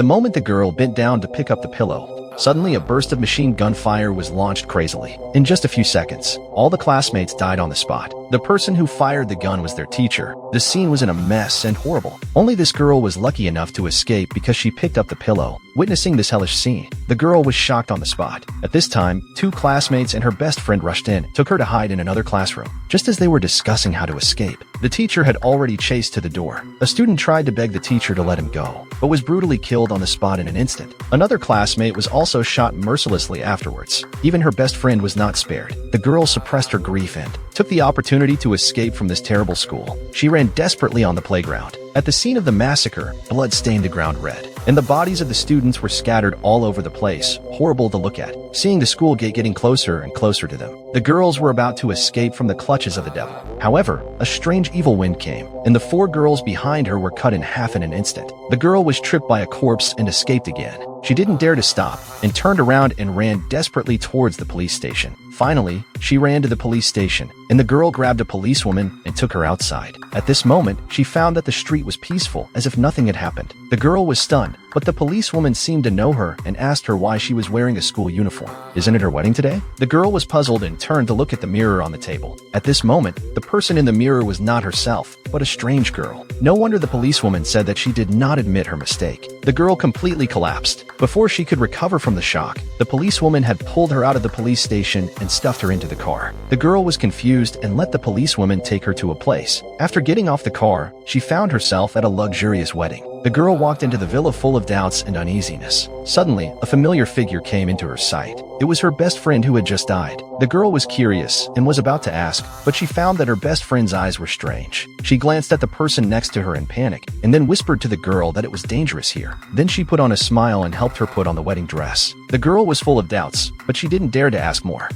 The moment the girl bent down to pick up the pillow, suddenly a burst of machine gun fire was launched crazily. In just a few seconds, all the classmates died on the spot. The person who fired the gun was their teacher. The scene was in a mess and horrible. Only this girl was lucky enough to escape because she picked up the pillow. Witnessing this hellish scene, the girl was shocked on the spot. At this time, two classmates and her best friend rushed in, took her to hide in another classroom. Just as they were discussing how to escape, the teacher had already chased to the door. A student tried to beg the teacher to let him go, but was brutally killed on the spot in an instant. Another classmate was also shot mercilessly afterwards. Even her best friend was not spared. The girl suppressed her grief and took the opportunity to escape from this terrible school. She ran desperately on the playground. At the scene of the massacre, blood stained the ground red, and the bodies of the students were scattered all over the place, horrible to look at. Seeing the school gate getting closer and closer to them, the girls were about to escape from the clutches of the devil. However, a strange evil wind came, and the four girls behind her were cut in half in an instant. The girl was tripped by a corpse and escaped again. She didn't dare to stop, and turned around and ran desperately towards the police station. Finally, she ran to the police station, and the girl grabbed a policewoman and took her outside. At this moment, she found that the street was peaceful, as if nothing had happened. The girl was stunned, but the policewoman seemed to know her and asked her why she was wearing a school uniform. Isn't it her wedding today? The girl was puzzled and turned to look at the mirror on the table. At this moment, the person in the mirror was not herself, but a strange girl. No wonder the policewoman said that she did not admit her mistake. The girl completely collapsed. Before she could recover from the shock, the policewoman had pulled her out of the police station and stuffed her into the car. The girl was confused and let the policewoman take her to a place. After getting off the car, she found herself at a luxurious wedding. The girl walked into the villa full of doubts and uneasiness. Suddenly, a familiar figure came into her sight. It was her best friend who had just died. The girl was curious and was about to ask, but she found that her best friend's eyes were strange. She glanced at the person next to her in panic, and then whispered to the girl that it was dangerous here. Then she put on a smile and helped her put on the wedding dress. The girl was full of doubts, but she didn't dare to ask more.